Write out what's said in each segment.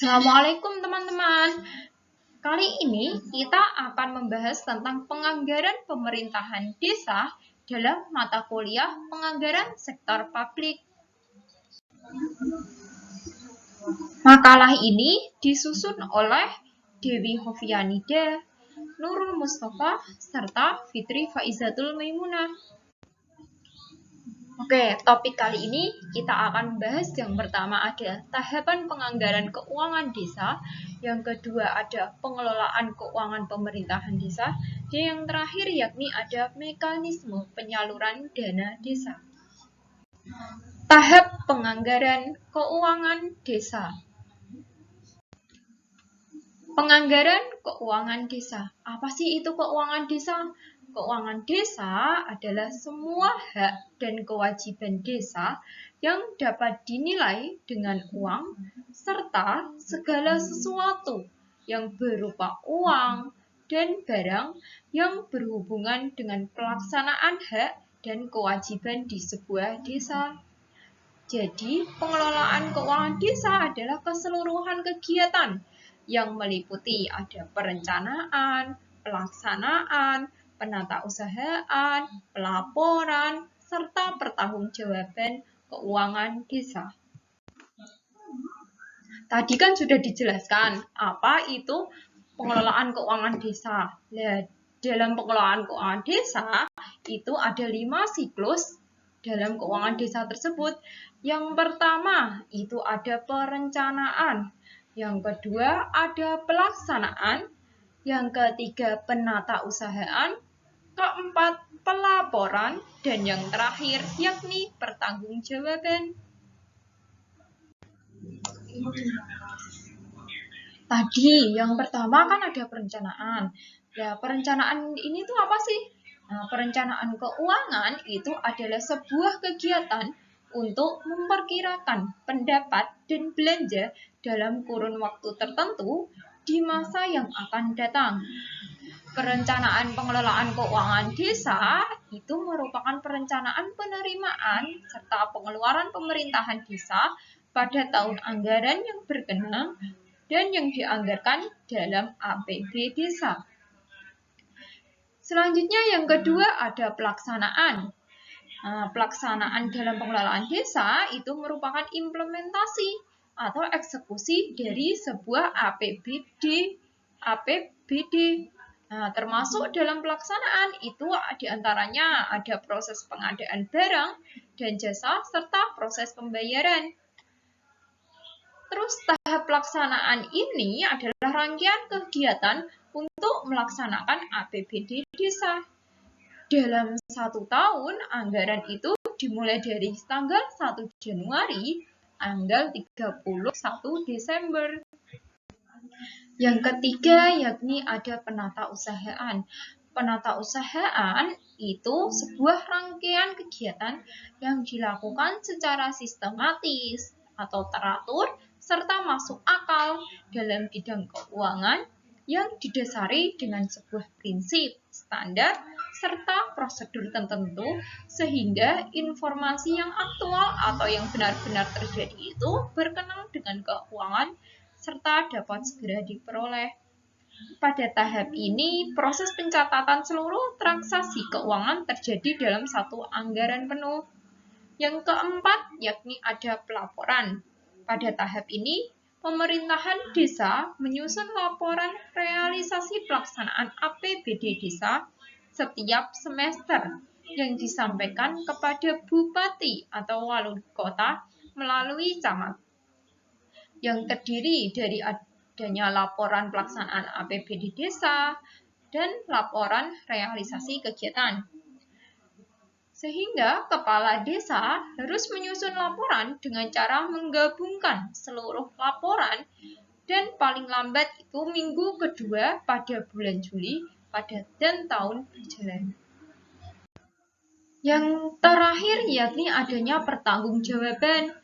Assalamualaikum teman-teman. Kali ini kita akan membahas tentang penganggaran pemerintahan desa dalam mata kuliah penganggaran sektor publik. Makalah ini disusun oleh Dewi Hovianida, Nurul Mustafa, serta Fitri Faizatul Maimunah. Oke, topik kali ini kita akan bahas yang pertama ada tahapan penganggaran keuangan desa, yang kedua ada pengelolaan keuangan pemerintahan desa, dan yang terakhir yakni ada mekanisme penyaluran dana desa. Tahap penganggaran keuangan desa. Penganggaran keuangan desa. Apa sih itu keuangan desa? Keuangan desa adalah semua hak dan kewajiban desa yang dapat dinilai dengan uang serta segala sesuatu yang berupa uang dan barang yang berhubungan dengan pelaksanaan hak dan kewajiban di sebuah desa. Jadi, pengelolaan keuangan desa adalah keseluruhan kegiatan yang meliputi ada perencanaan, pelaksanaan, penatausahaan, pelaporan, serta pertanggungjawaban keuangan desa. Tadi kan sudah dijelaskan apa itu pengelolaan keuangan desa. Nah, dalam pengelolaan keuangan desa itu ada 5 siklus dalam keuangan desa tersebut. Yang pertama itu ada perencanaan, yang kedua ada pelaksanaan, yang ketiga penatausahaan, keempat pelaporan, dan yang terakhir yakni pertanggungjawaban. Tadi yang pertama kan ada perencanaan. Ya, perencanaan ini tuh apa sih? Nah, perencanaan keuangan itu adalah sebuah kegiatan untuk memperkirakan pendapat dan belanja dalam kurun waktu tertentu di masa yang akan datang. Perencanaan pengelolaan keuangan desa itu merupakan perencanaan penerimaan serta pengeluaran pemerintahan desa pada tahun anggaran yang berkenaan dan yang dianggarkan dalam APB desa. Selanjutnya yang kedua ada pelaksanaan. Nah, pelaksanaan dalam pengelolaan desa itu merupakan implementasi atau eksekusi dari sebuah APBD. Nah, termasuk dalam pelaksanaan itu diantaranya ada proses pengadaan barang dan jasa serta proses pembayaran. Terus tahap pelaksanaan ini adalah rangkaian kegiatan untuk melaksanakan APBD desa. Dalam 1 tahun, anggaran itu dimulai dari tanggal 1 Januari tanggal 31 Desember. Yang ketiga yakni ada penatausahaan. Penatausahaan itu sebuah rangkaian kegiatan yang dilakukan secara sistematis atau teratur serta masuk akal dalam bidang keuangan yang didasari dengan sebuah prinsip, standar, serta prosedur tertentu sehingga informasi yang aktual atau yang benar-benar terjadi itu berkenaan dengan keuangan serta dapat segera diperoleh. Pada tahap ini, proses pencatatan seluruh transaksi keuangan terjadi dalam satu anggaran penuh. Yang keempat, yakni ada pelaporan. Pada tahap ini, pemerintahan desa menyusun laporan realisasi pelaksanaan APBD desa setiap semester yang disampaikan kepada bupati atau wali kota melalui camat, yang terdiri dari adanya laporan pelaksanaan APBD desa dan laporan realisasi kegiatan. Sehingga kepala desa harus menyusun laporan dengan cara menggabungkan seluruh laporan dan paling lambat itu minggu kedua pada bulan Juli dan tahun berjalan. Yang terakhir yakni adanya pertanggungjawaban.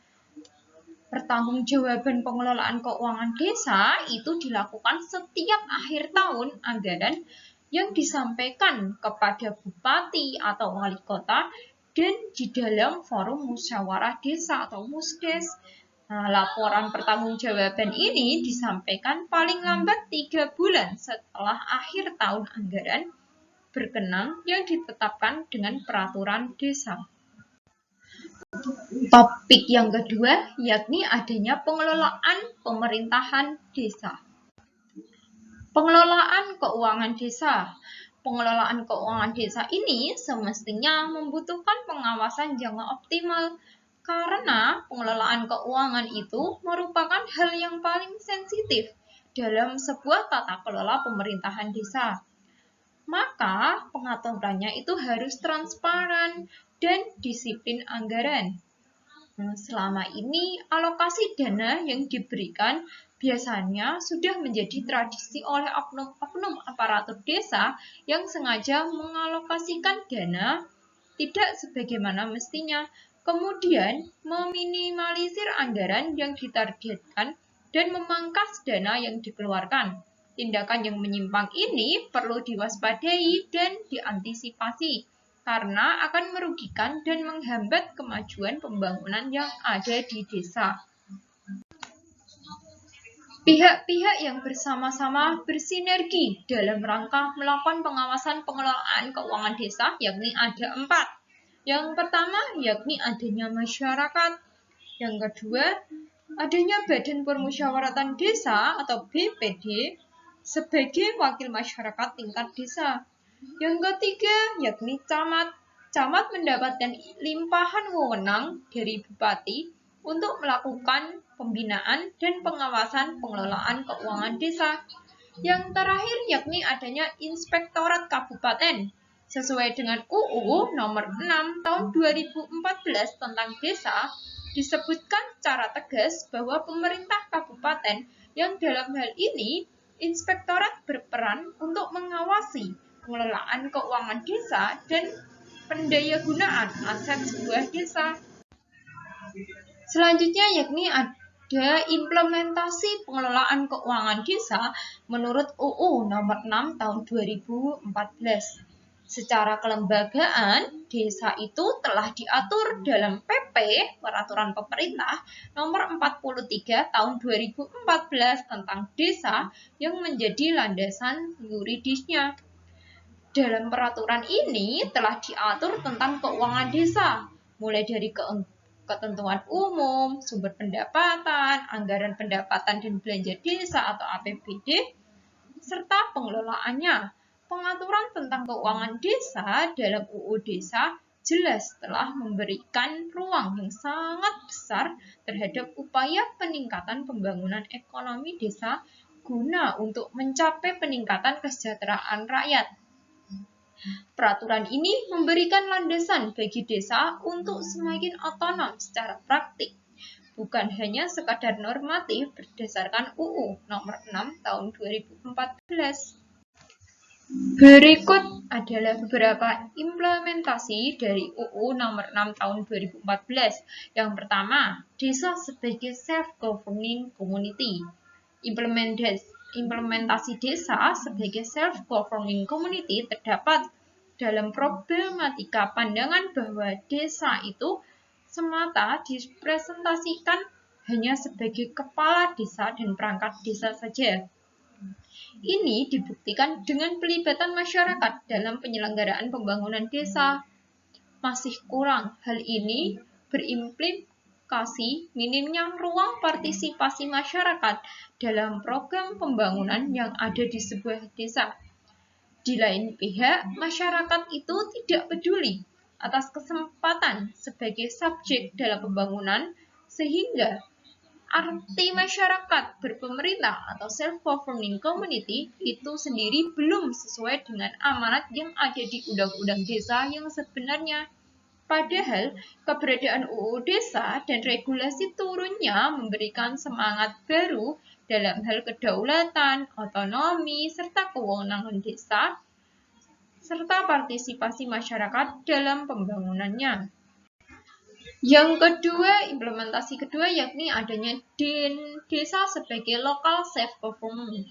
Pertanggungjawaban pengelolaan keuangan desa itu dilakukan setiap akhir tahun anggaran yang disampaikan kepada bupati atau wali kota dan di dalam forum musyawarah desa atau musdes. Nah, laporan pertanggungjawaban ini disampaikan paling lambat 3 bulan setelah akhir tahun anggaran berkenang yang ditetapkan dengan peraturan desa. Topik yang kedua yakni adanya pengelolaan pemerintahan desa. Pengelolaan keuangan desa. Pengelolaan keuangan desa ini semestinya membutuhkan pengawasan yang optimal karena pengelolaan keuangan itu merupakan hal yang paling sensitif dalam sebuah tata kelola pemerintahan desa. Maka pengaturannya itu harus transparan dan disiplin anggaran. Selama ini alokasi dana yang diberikan biasanya sudah menjadi tradisi oleh oknum-oknum aparatur desa yang sengaja mengalokasikan dana tidak sebagaimana mestinya, kemudian meminimalisir anggaran yang ditargetkan dan memangkas dana yang dikeluarkan. Tindakan yang menyimpang ini perlu diwaspadai dan diantisipasi karena akan merugikan dan menghambat kemajuan pembangunan yang ada di desa. Pihak-pihak yang bersama-sama bersinergi dalam rangka melakukan pengawasan pengelolaan keuangan desa yakni ada 4. Yang pertama yakni adanya masyarakat. Yang kedua adanya Badan Permusyawaratan Desa atau BPD sebagai wakil masyarakat tingkat desa. Yang ketiga yakni camat. Camat mendapatkan limpahan wewenang dari bupati untuk melakukan pembinaan dan pengawasan pengelolaan keuangan desa. Yang terakhir yakni adanya Inspektorat Kabupaten. Sesuai dengan UU nomor 6 tahun 2014 tentang desa, disebutkan secara tegas bahwa pemerintah kabupaten yang dalam hal ini inspektorat berperan untuk mengawasi pengelolaan keuangan desa dan pendayagunaan aset sebuah desa. Selanjutnya yakni ada implementasi pengelolaan keuangan desa menurut UU nomor 6 tahun 2014. Secara kelembagaan, desa itu telah diatur dalam PP Peraturan Pemerintah nomor 43 tahun 2014 tentang desa yang menjadi landasan yuridisnya. Dalam peraturan ini telah diatur tentang keuangan desa, mulai dari ketentuan umum, sumber pendapatan, anggaran pendapatan dan belanja desa atau APBD, serta pengelolaannya. Pengaturan tentang keuangan desa dalam UU Desa jelas telah memberikan ruang yang sangat besar terhadap upaya peningkatan pembangunan ekonomi desa guna untuk mencapai peningkatan kesejahteraan rakyat. Peraturan ini memberikan landasan bagi desa untuk semakin otonom secara praktik, bukan hanya sekadar normatif berdasarkan UU nomor 6 tahun 2014. Berikut adalah beberapa implementasi dari UU nomor 6 tahun 2014. Yang pertama, desa sebagai self-governing community. Implementasi desa sebagai self-governing community terdapat dalam problematika pandangan bahwa desa itu semata dipresentasikan hanya sebagai kepala desa dan perangkat desa saja. Ini dibuktikan dengan pelibatan masyarakat dalam penyelenggaraan pembangunan desa. Masih kurang hal ini berimplikasi minimnya ruang partisipasi masyarakat dalam program pembangunan yang ada di sebuah desa. Di lain pihak, masyarakat itu tidak peduli atas kesempatan sebagai subjek dalam pembangunan, sehingga arti masyarakat berpemerintah atau self-governing community itu sendiri belum sesuai dengan amanat yang ada di Undang-Undang Desa yang sebenarnya. Padahal, keberadaan UU Desa dan regulasi turunnya memberikan semangat baru dalam hal kedaulatan, otonomi, serta kewenangan desa, serta partisipasi masyarakat dalam pembangunannya. Yang kedua, implementasi kedua yakni adanya desa sebagai local self-government.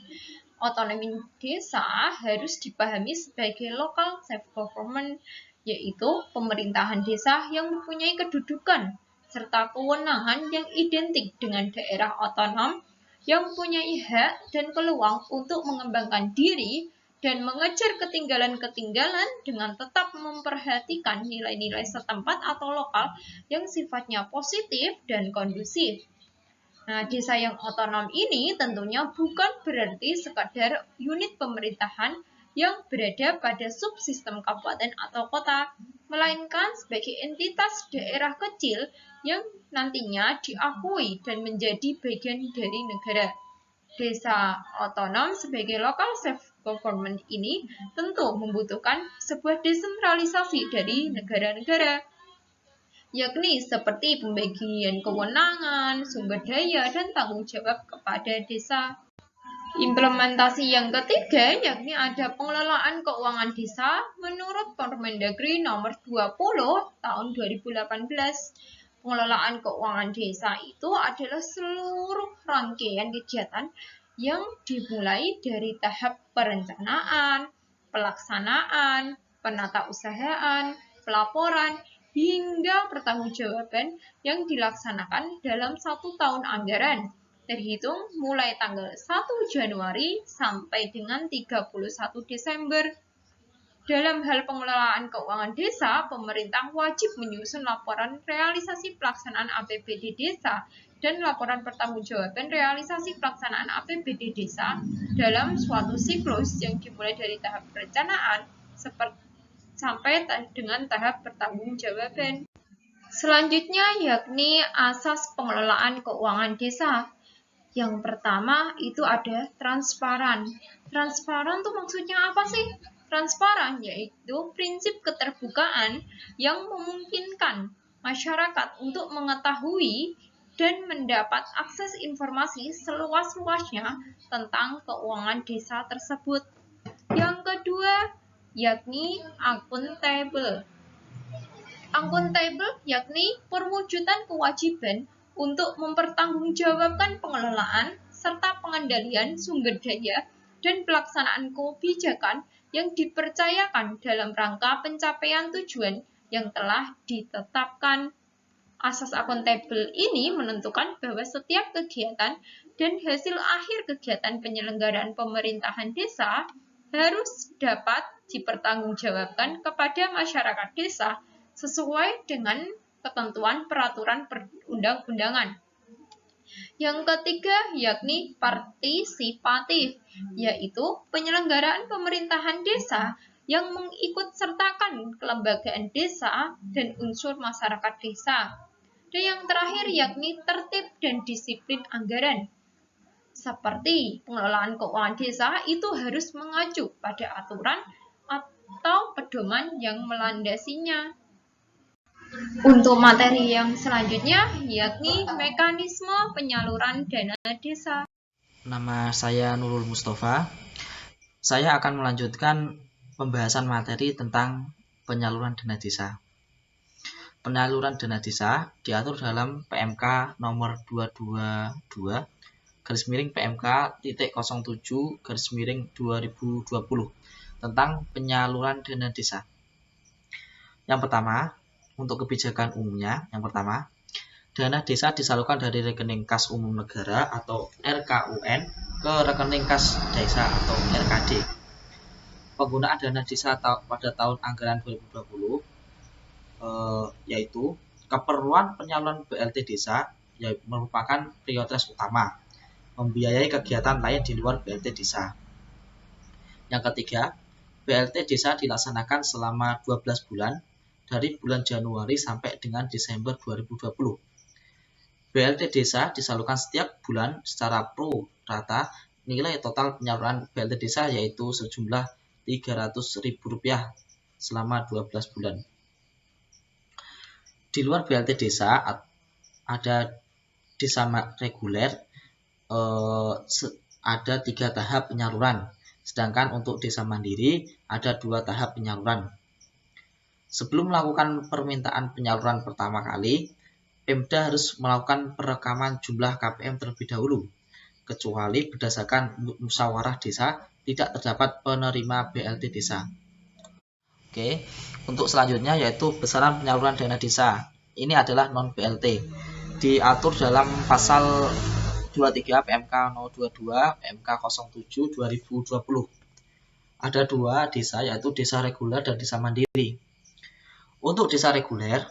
Otonomi desa harus dipahami sebagai local self-government, yaitu pemerintahan desa yang mempunyai kedudukan serta kewenangan yang identik dengan daerah otonom yang mempunyai hak dan peluang untuk mengembangkan diri dan mengejar ketinggalan-ketinggalan dengan tetap memperhatikan nilai-nilai setempat atau lokal yang sifatnya positif dan kondusif. Nah, desa yang otonom ini tentunya bukan berarti sekadar unit pemerintahan yang berada pada subsistem kabupaten atau kota, melainkan sebagai entitas daerah kecil yang nantinya diakui dan menjadi bagian dari negara. Desa otonom sebagai local self-government ini tentu membutuhkan sebuah desentralisasi dari negara-negara, yakni seperti pembagian kewenangan, sumber daya, dan tanggung jawab kepada desa. Implementasi yang ketiga yakni ada pengelolaan keuangan desa menurut Permendagri nomor 20 tahun 2018. Pengelolaan keuangan desa itu adalah seluruh rangkaian kegiatan yang dimulai dari tahap perencanaan, pelaksanaan, penatausahaan, pelaporan, hingga pertanggungjawaban yang dilaksanakan dalam 1 tahun anggaran, terhitung mulai tanggal 1 Januari sampai dengan 31 Desember. Dalam hal pengelolaan keuangan desa, pemerintah wajib menyusun laporan realisasi pelaksanaan APBD desa dan laporan pertanggungjawaban realisasi pelaksanaan APBD desa dalam suatu siklus yang dimulai dari tahap perencanaan sampai dengan tahap pertanggungjawaban. Selanjutnya yakni asas pengelolaan keuangan desa. Yang pertama itu ada transparan. Transparan tuh maksudnya apa sih? Transparan yaitu prinsip keterbukaan yang memungkinkan masyarakat untuk mengetahui dan mendapat akses informasi seluas-luasnya tentang keuangan desa tersebut. Yang kedua yakni akuntabel. Akuntabel yakni perwujudan kewajiban untuk mempertanggungjawabkan pengelolaan serta pengendalian sumber daya dan pelaksanaan kebijakan yang dipercayakan dalam rangka pencapaian tujuan yang telah ditetapkan. Asas akuntabel ini menentukan bahwa setiap kegiatan dan hasil akhir kegiatan penyelenggaraan pemerintahan desa harus dapat dipertanggungjawabkan kepada masyarakat desa sesuai dengan ketentuan peraturan perundang-undangan. Yang ketiga yakni partisipatif, yaitu penyelenggaraan pemerintahan desa yang mengikut sertakan kelembagaan desa dan unsur masyarakat desa. Dan yang terakhir yakni tertib dan disiplin anggaran. Seperti pengelolaan keuangan desa itu harus mengacu pada aturan atau pedoman yang melandasinya. Untuk materi yang selanjutnya yakni mekanisme penyaluran dana desa. Nama saya Nurul Mustafa. Saya akan melanjutkan pembahasan materi tentang penyaluran dana desa. Penyaluran dana desa diatur dalam PMK nomor 222 PMK.07/2020 tentang penyaluran dana desa. Yang pertama, untuk kebijakan umumnya, dana desa disalurkan dari rekening kas umum negara atau RKUN ke rekening kas desa atau RKD. Penggunaan dana desa pada tahun anggaran 2020 yaitu keperluan penyaluran BLT desa yang merupakan prioritas utama, membiayai kegiatan lain di luar BLT desa. Yang ketiga, BLT desa dilaksanakan selama 12 bulan dari bulan Januari sampai dengan Desember 2020. BLT desa disalurkan setiap bulan secara pro rata. Nilai total penyaluran BLT desa yaitu sejumlah Rp300.000 selama 12 bulan. Di luar BLT desa ada desa reguler, ada 3 tahap penyaluran, sedangkan untuk desa mandiri ada 2 tahap penyaluran. Sebelum melakukan permintaan penyaluran pertama kali, Pemda harus melakukan perekaman jumlah KPM terlebih dahulu, kecuali berdasarkan musyawarah desa tidak terdapat penerima BLT desa. Oke, untuk selanjutnya yaitu besaran penyaluran dana desa. ini adalah non BLT. Diatur dalam pasal 23 PMK 022 PMK 07 2020. Ada dua desa, yaitu desa reguler dan desa mandiri. Untuk desa reguler,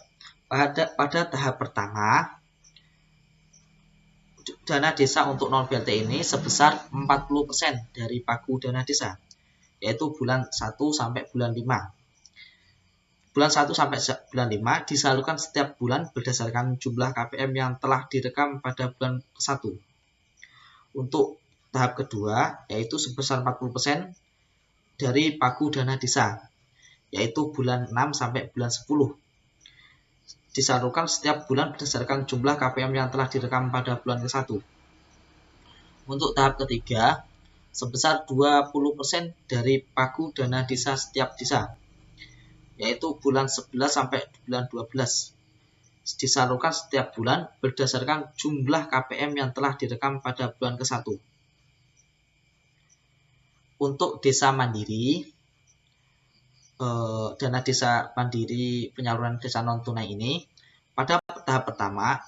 pada tahap pertama, dana desa untuk non BLT ini sebesar 40% dari pagu dana desa, yaitu bulan 1 sampai bulan 5. Bulan 1 sampai bulan 5 disalurkan setiap bulan berdasarkan jumlah KPM yang telah direkam pada bulan ke-1. Untuk tahap kedua, yaitu sebesar 40% dari pagu dana desa, yaitu bulan 6 sampai bulan 10. Disalurkan setiap bulan berdasarkan jumlah KPM yang telah direkam pada bulan ke-1. Untuk tahap ketiga, sebesar 20% dari pagu dana desa setiap desa, yaitu bulan 11 sampai bulan 12. Disalurkan setiap bulan berdasarkan jumlah KPM yang telah direkam pada bulan ke-1. Untuk desa mandiri, dana desa mandiri penyaluran desa non tunai ini pada tahap pertama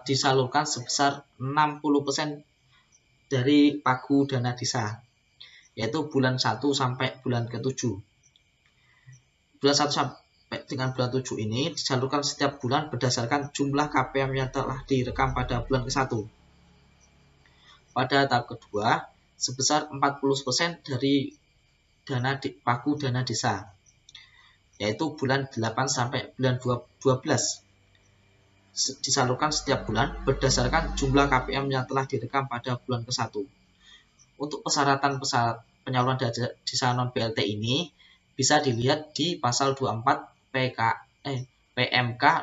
disalurkan sebesar 60% dari pagu dana desa, yaitu bulan 1 sampai bulan ke-7. Bulan 1 sampai dengan bulan 7 ini disalurkan setiap bulan berdasarkan jumlah KPM yang telah direkam pada bulan ke-1. Pada tahap kedua, sebesar 40% dari pagu dana desa, yaitu bulan 8 sampai bulan 12. Disalurkan setiap bulan berdasarkan jumlah KPM yang telah direkam pada bulan ke-1. Untuk persyaratan penyaluran dana desa non BLT ini bisa dilihat di pasal 24 PMK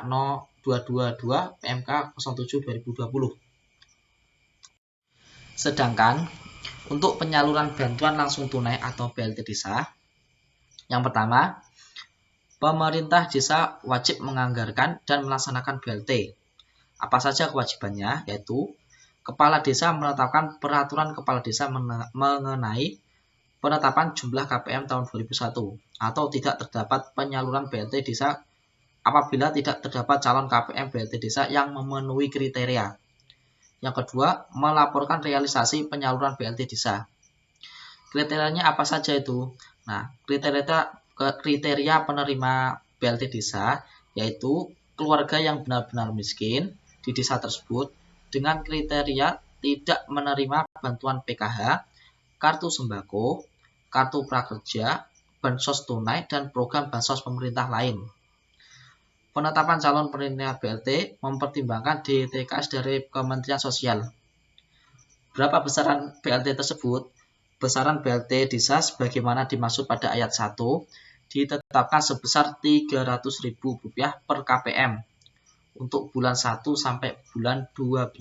0222 PMK 07 2020. Sedangkan untuk penyaluran bantuan langsung tunai atau BLT desa, yang pertama, pemerintah desa wajib menganggarkan dan melaksanakan BLT. Apa saja kewajibannya? Yaitu kepala desa menetapkan peraturan kepala desa mengenai penetapan jumlah KPM tahun 2001 atau tidak terdapat penyaluran BLT desa apabila tidak terdapat calon KPM BLT desa yang memenuhi kriteria. Yang kedua, melaporkan realisasi penyaluran BLT desa. Kriterianya apa saja itu? Nah, kriteria penerima BLT desa yaitu keluarga yang benar-benar miskin di desa tersebut dengan kriteria tidak menerima bantuan PKH, kartu sembako, kartu prakerja, bansos tunai, dan program bansos pemerintah lain. Penetapan calon penerima BLT mempertimbangkan DTKS dari Kementerian Sosial. Berapa besaran BLT tersebut? Besaran BLT desa sebagaimana dimaksud pada ayat 1 ditetapkan sebesar Rp300.000 per KPM untuk bulan 1 sampai bulan 12.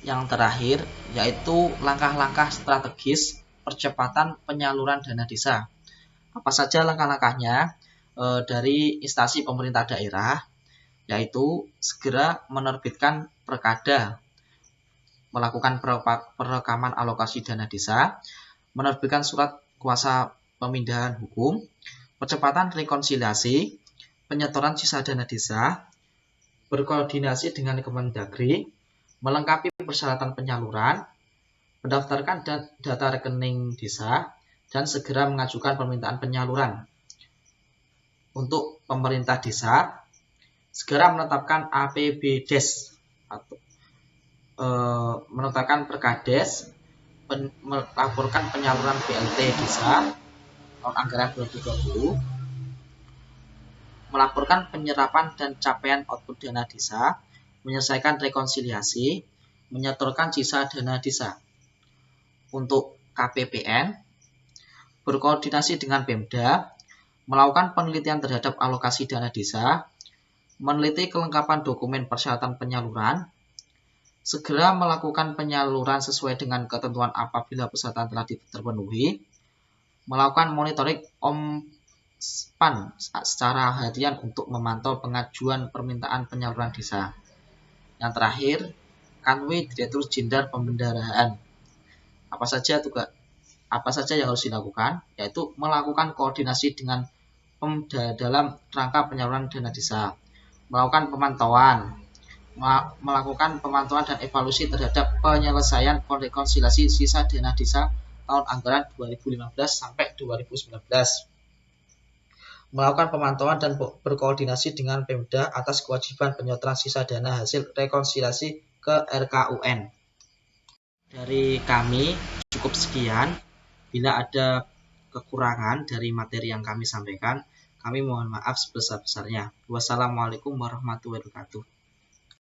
Yang terakhir yaitu langkah-langkah strategis percepatan penyaluran dana desa. Apa saja langkah-langkahnya? Dari instansi pemerintah daerah, yaitu segera menerbitkan perkada, melakukan perekaman alokasi dana desa, menerbitkan surat kuasa pemindahan hukum, percepatan rekonsiliasi, penyetoran sisa dana desa, berkoordinasi dengan Kemendagri, melengkapi persyaratan penyaluran, mendaftarkan data rekening desa, dan segera mengajukan permintaan penyaluran. Untuk pemerintah desa, segera menetapkan APBDes atau menetapkan Perkades, melaporkan penyaluran BLT desa tahun anggaran 2020, melaporkan penyerapan dan capaian output dana desa, menyelesaikan rekonsiliasi, menyetorkan sisa dana desa. Untuk KPPN, berkoordinasi dengan Pemda, melakukan penelitian terhadap alokasi dana desa, meneliti kelengkapan dokumen persyaratan penyaluran, segera melakukan penyaluran sesuai dengan ketentuan apabila persyaratan telah terpenuhi, melakukan monitoring OMSPAN secara harian untuk memantau pengajuan permintaan penyaluran desa. Yang terakhir, Kanwil Direktur Jenderal Pembendaharaan. Apa saja yang harus dilakukan? Yaitu melakukan koordinasi dengan Pemda dalam rangka penyaluran dana desa, melakukan pemantauan dan evaluasi terhadap penyelesaian rekonsiliasi sisa dana desa tahun anggaran 2015 sampai 2019. Melakukan pemantauan dan berkoordinasi dengan Pemda atas kewajiban penyaluran sisa dana hasil rekonsiliasi ke RKUN. Dari kami cukup sekian. Bila ada kekurangan dari materi yang kami sampaikan, kami mohon maaf sebesar-besarnya. Wassalamualaikum warahmatullahi wabarakatuh.